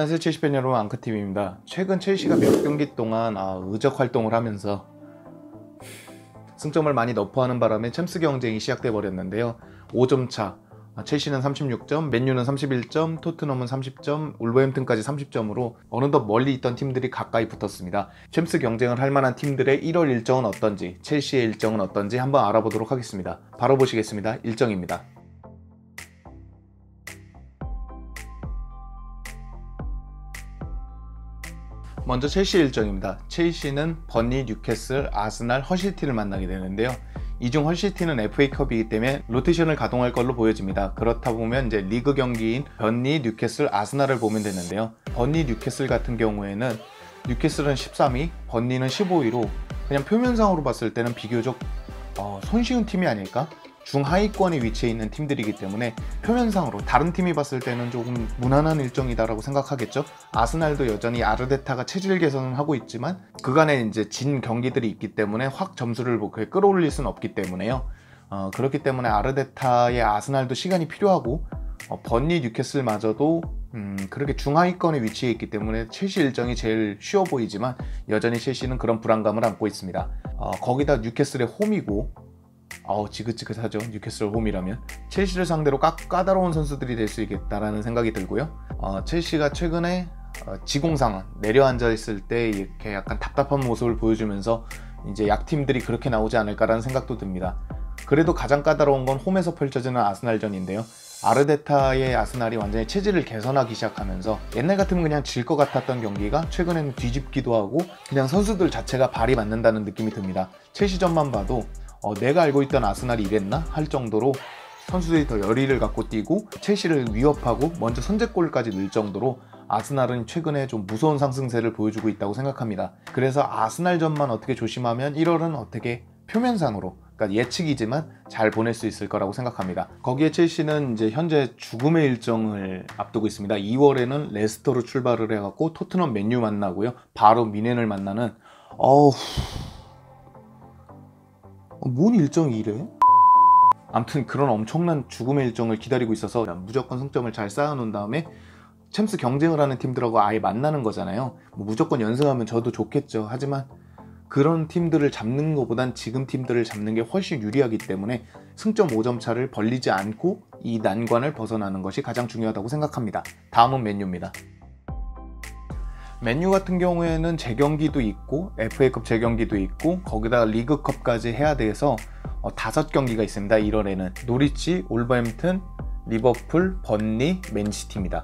안녕하세요, 첼시 팬 여러분, 앙크팀입니다. 최근 첼시가 몇 경기 동안 의적 활동을 하면서 승점을 많이 너프하는 바람에 챔스 경쟁이 시작돼 버렸는데요. 5점 차, 첼시는 36점, 맨유는 31점, 토트넘은 30점, 울버햄튼까지 30점으로 어느덧 멀리 있던 팀들이 가까이 붙었습니다. 챔스 경쟁을 할 만한 팀들의 1월 일정은 어떤지, 첼시의 일정은 어떤지 한번 알아보도록 하겠습니다. 바로 보시겠습니다. 일정입니다. 먼저 첼시 일정입니다. 첼시는 번리, 뉴캐슬, 아스날, 헐시티를 만나게 되는데요. 이 중 헐시티는 FA컵이기 때문에 로테이션을 가동할 걸로 보여집니다. 그렇다 보면 이제 리그 경기인 번리, 뉴캐슬, 아스날을 보면 되는데요. 번리, 뉴캐슬 같은 경우에는 뉴캐슬은 13위, 번리는 15위로 그냥 표면상으로 봤을 때는 비교적 손쉬운 팀이 아닐까? 중하위권에 위치해 있는 팀들이기 때문에 표면상으로 다른 팀이 봤을 때는 조금 무난한 일정이다라고 생각하겠죠. 아스날도 여전히 아르테타가 체질 개선을 하고 있지만 그간에 이제 진 경기들이 있기 때문에 확 점수를 끌어올릴 수는 없기 때문에요. 그렇기 때문에 아르테타의 아스날도 시간이 필요하고 번리, 뉴캐슬마저도 그렇게 중하위권에 위치해 있기 때문에 첼시 일정이 제일 쉬워 보이지만 여전히 첼시는 그런 불안감을 안고 있습니다. 거기다 뉴캐슬의 홈이고 지긋지긋하죠. 뉴캐슬 홈이라면 첼시를 상대로 까다로운 선수들이 될 수 있겠다라는 생각이 들고요. 첼시가 최근에 지공상 내려앉아 있을 때 이렇게 약간 답답한 모습을 보여주면서 이제 약팀들이 그렇게 나오지 않을까라는 생각도 듭니다. 그래도 가장 까다로운 건 홈에서 펼쳐지는 아스날전인데요. 아르테타의 아스날이 완전히 체질을 개선하기 시작하면서 옛날 같으면 그냥 질 것 같았던 경기가 최근에는 뒤집기도 하고 그냥 선수들 자체가 발이 맞는다는 느낌이 듭니다. 첼시전만 봐도 내가 알고 있던 아스날이 이랬나? 할 정도로 선수들이 더 열의를 갖고 뛰고 첼시를 위협하고 먼저 선제골까지 넣을 정도로 아스날은 최근에 좀 무서운 상승세를 보여주고 있다고 생각합니다. 그래서 아스날전만 어떻게 조심하면 1월은 어떻게 표면상으로, 그러니까 예측이지만 잘 보낼 수 있을 거라고 생각합니다. 거기에 첼시는 이제 현재 죽음의 일정을 앞두고 있습니다. 2월에는 레스터로 출발을 해갖고 토트넘, 맨유 만나고요. 바로 미넨을 만나는 뭔 일정이 이래? 아무튼 그런 엄청난 죽음의 일정을 기다리고 있어서 무조건 승점을 잘 쌓아놓은 다음에 챔스 경쟁을 하는 팀들하고 아예 만나는 거잖아요. 무조건 연승하면 저도 좋겠죠. 하지만 그런 팀들을 잡는 것보단 지금 팀들을 잡는 게 훨씬 유리하기 때문에 승점 5점 차를 벌리지 않고 이 난관을 벗어나는 것이 가장 중요하다고 생각합니다. 다음은 맨유입니다. 맨유 같은 경우에는 재경기도 있고 FA컵 재경기도 있고 거기다가 리그컵까지 해야 돼서 5경기가 있습니다. 1월에는 노리치, 울버햄튼, 리버풀, 번리, 맨시티입니다.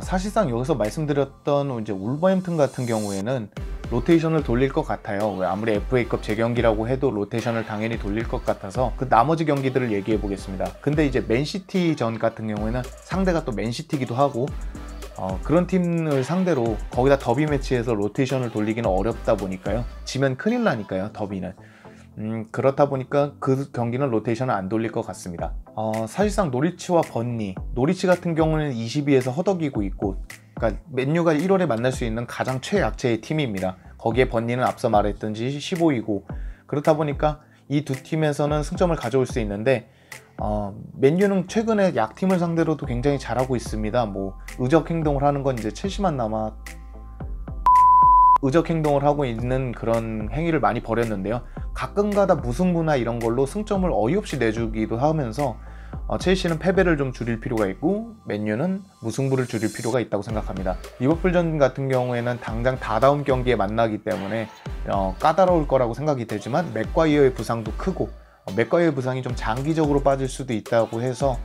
사실상 여기서 말씀드렸던 이제 울버햄튼 같은 경우에는 로테이션을 돌릴 것 같아요. 아무리 FA컵 재경기라고 해도 로테이션을 당연히 돌릴 것 같아서 그 나머지 경기들을 얘기해 보겠습니다. 근데 이제 맨시티 전 같은 경우에는 상대가 또 맨시티기도 하고 그런 팀을 상대로 거기다 더비 매치에서 로테이션을 돌리기는 어렵다 보니까요. 지면 큰일 나니까요, 더비는. 그렇다 보니까 그 경기는 로테이션을 안 돌릴 것 같습니다. 사실상 노리치와 번리, 노리치 같은 경우는 20위에서 허덕이고 있고, 그러니까 맨유가 1월에 만날 수 있는 가장 최약체의 팀입니다. 거기에 번리는 앞서 말했던지 15위고, 그렇다 보니까 이 두 팀에서는 승점을 가져올 수 있는데 맨유는 최근에 약팀을 상대로도 굉장히 잘하고 있습니다. 의적 행동을 하는 건 이제 첼시만 남아 의적 행동을 하고 있는 그런 행위를 많이 벌였는데요. 가끔가다 무승부나 이런 걸로 승점을 어이없이 내주기도 하면서 첼시는 패배를 좀 줄일 필요가 있고 맨유는 무승부를 줄일 필요가 있다고 생각합니다. 리버풀전 같은 경우에는 당장 다다음 경기에 만나기 때문에 까다로울 거라고 생각이 되지만 맥과이어의 부상도 크고 맥과이어의 부상이 좀 장기적으로 빠질 수도 있다고 해서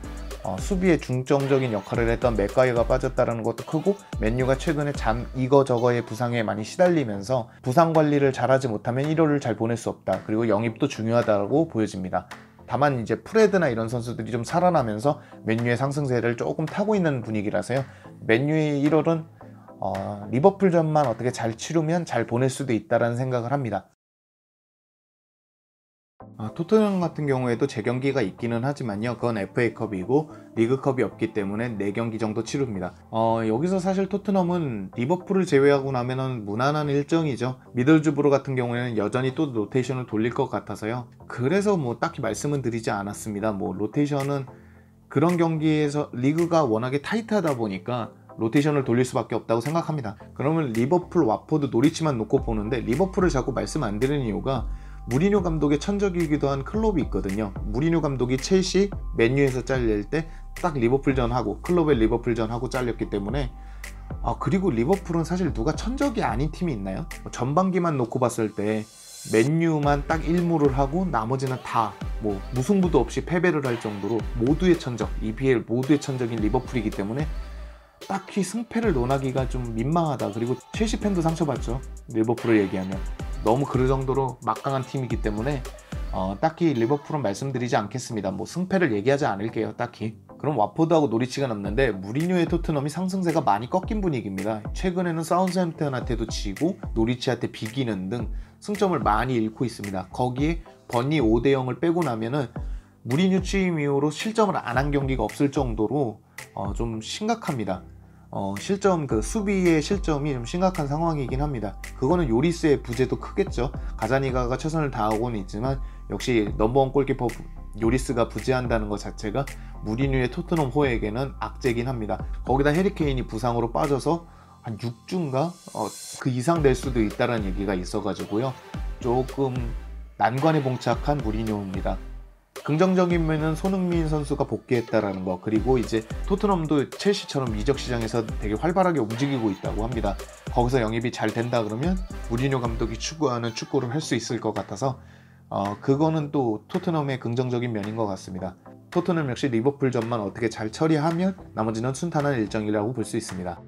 수비에 중점적인 역할을 했던 맥과이어가 빠졌다는 것도 크고 맨유가 최근에 이거저거의 부상에 많이 시달리면서 부상 관리를 잘하지 못하면 1월을 잘 보낼 수 없다. 그리고 영입도 중요하다고 보여집니다. 다만 이제 프레드나 이런 선수들이 좀 살아나면서 맨유의 상승세를 조금 타고 있는 분위기라서요. 맨유의 1월은 리버풀전만 어떻게 잘 치르면 잘 보낼 수도 있다는 생각을 합니다. 토트넘 같은 경우에도 재경기가 있기는 하지만요, 그건 FA컵이고 리그컵이 없기 때문에 4경기 정도 치릅니다. 여기서 사실 토트넘은 리버풀을 제외하고 나면은 무난한 일정이죠. 미들즈브로 같은 경우에는 여전히 또 로테이션을 돌릴 것 같아서요, 그래서 딱히 말씀은 드리지 않았습니다. 로테이션은 그런 경기에서 리그가 워낙에 타이트하다 보니까 로테이션을 돌릴 수밖에 없다고 생각합니다. 그러면 리버풀, 와포드, 노리치만 놓고 보는데 리버풀을 자꾸 말씀 안 드리는 이유가 무리뉴 감독의 천적이기도 한 클럽이 있거든요. 무리뉴 감독이 첼시, 맨유에서 잘릴 때 딱 리버풀전 하고 클럽의 리버풀전 하고 잘렸기 때문에 그리고 리버풀은 사실 누가 천적이 아닌 팀이 있나요? 전반기만 놓고 봤을 때 맨유만 딱 1무를 하고 나머지는 다 무승부도 없이 패배를 할 정도로 모두의 천적, EPL 모두의 천적인 리버풀이기 때문에 딱히 승패를 논하기가 좀 민망하다. 그리고 첼시 팬도 상처받죠. 리버풀을 얘기하면 너무 그 정도로 막강한 팀이기 때문에 딱히 리버풀은 말씀드리지 않겠습니다. 승패를 얘기하지 않을게요. 딱히. 그럼 와포드하고 노리치가 남는데 무리뉴의 토트넘이 상승세가 많이 꺾인 분위기입니다. 최근에는 사운드햄튼한테도 지고 노리치한테 비기는 등 승점을 많이 잃고 있습니다. 거기에 버니 5대0을 빼고 나면은 무리뉴 취임 이후로 실점을 안 한 경기가 없을 정도로 좀 심각합니다. 실점, 수비의 실점이 좀 심각한 상황이긴 합니다. 그거는 요리스의 부재도 크겠죠. 가자니가가 최선을 다하고는 있지만 역시 넘버원 골키퍼 요리스가 부재한다는 것 자체가 무리뉴의 토트넘 호에게는 악재긴 합니다. 거기다 해리케인이 부상으로 빠져서 한 6주인가? 그 이상 될 수도 있다는 얘기가 있어가지고요. 조금 난관에 봉착한 무리뉴입니다. 긍정적인 면은 손흥민 선수가 복귀했다라는 거, 그리고 이제 토트넘도 첼시처럼 이적 시장에서 되게 활발하게 움직이고 있다고 합니다. 거기서 영입이 잘 된다 그러면 무리뉴 감독이 추구하는 축구를 할 수 있을 것 같아서 그거는 또 토트넘의 긍정적인 면인 것 같습니다. 토트넘 역시 리버풀전만 어떻게 잘 처리하면 나머지는 순탄한 일정이라고 볼 수 있습니다.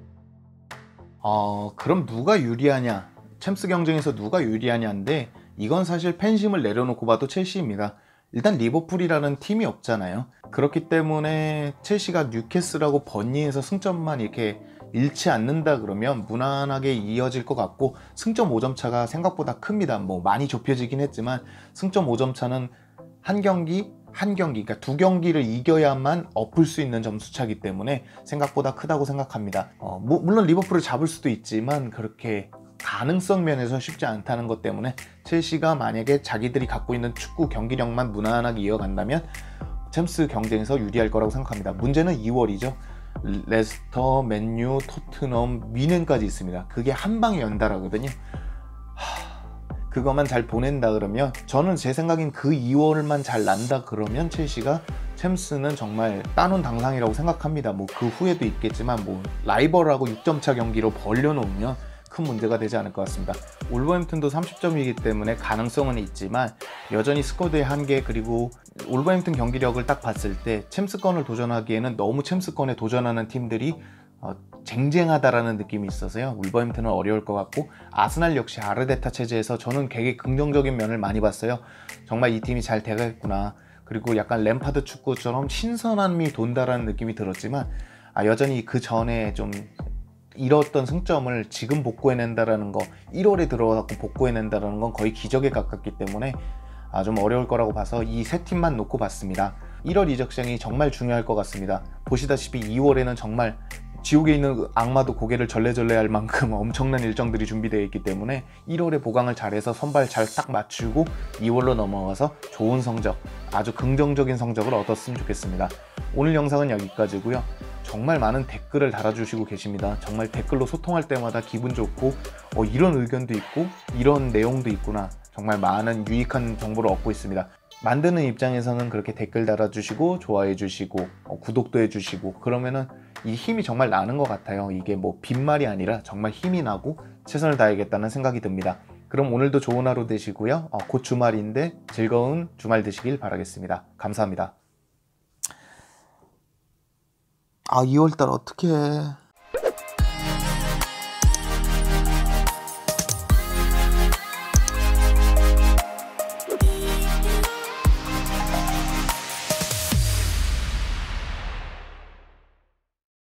그럼 누가 유리하냐? 챔스 경쟁에서 누가 유리하냐인데 이건 사실 팬심을 내려놓고 봐도 첼시입니다. 일단 리버풀이라는 팀이 없잖아요. 그렇기 때문에 첼시가 뉴캐슬하고 버니에서 승점만 이렇게 잃지 않는다 그러면 무난하게 이어질 것 같고, 승점 5점 차가 생각보다 큽니다. 많이 좁혀지긴 했지만 승점 5점 차는 한 경기, 그러니까 두 경기를 이겨야만 엎을 수 있는 점수차이기 때문에 생각보다 크다고 생각합니다. 물론 리버풀을 잡을 수도 있지만 그렇게 가능성 면에서 쉽지 않다는 것 때문에 첼시가 만약에 자기들이 갖고 있는 축구 경기력만 무난하게 이어간다면 챔스 경쟁에서 유리할 거라고 생각합니다. 문제는 2월이죠. 레스터, 맨유, 토트넘, 미넨까지 있습니다. 그게 한 방에 연달아거든요. 그것만 잘 보낸다 그러면, 저는 제 생각엔 그 2월만 잘 난다 그러면 첼시가 챔스는 정말 따놓은 당상이라고 생각합니다. 그 후에도 있겠지만 라이벌하고 6점 차 경기로 벌려놓으면 큰 문제가 되지 않을 것 같습니다. 울버햄튼도 30점이기 때문에 가능성은 있지만 여전히 스쿼드의 한계, 그리고 울버햄튼 경기력을 딱 봤을 때 챔스권을 도전하기에는 너무 챔스권에 도전하는 팀들이 쟁쟁하다라는 느낌이 있어서요. 울버햄튼은 어려울 것 같고, 아스날 역시 아르테타 체제에서 저는 되게 긍정적인 면을 많이 봤어요. 정말 이 팀이 잘 되겠구나. 그리고 약간 램파드 축구처럼 신선함이 돈다라는 느낌이 들었지만 여전히 그 전에 좀 잃었던 승점을 지금 복구해낸다라는 거, 1월에 들어가고 복구해낸다라는 건 거의 기적에 가깝기 때문에 좀 어려울 거라고 봐서 이 세 팀만 놓고 봤습니다. 1월 이적 시장이 정말 중요할 것 같습니다. 보시다시피 2월에는 정말 지옥에 있는 악마도 고개를 절레절레 할 만큼 엄청난 일정들이 준비되어 있기 때문에 1월에 보강을 잘해서 선발 잘 딱 맞추고 2월로 넘어가서 좋은 성적, 아주 긍정적인 성적을 얻었으면 좋겠습니다. 오늘 영상은 여기까지고요. 정말 많은 댓글을 달아주시고 계십니다. 정말 댓글로 소통할 때마다 기분 좋고 이런 의견도 있고 이런 내용도 있구나, 정말 많은 유익한 정보를 얻고 있습니다. 만드는 입장에서는 그렇게 댓글 달아주시고 좋아해 주시고 구독도 해주시고 그러면은 이 힘이 정말 나는 것 같아요. 이게 빈말이 아니라 정말 힘이 나고 최선을 다하겠다는 생각이 듭니다. 그럼 오늘도 좋은 하루 되시고요. 곧 주말인데 즐거운 주말 되시길 바라겠습니다. 감사합니다. 2월달 어떻게 해.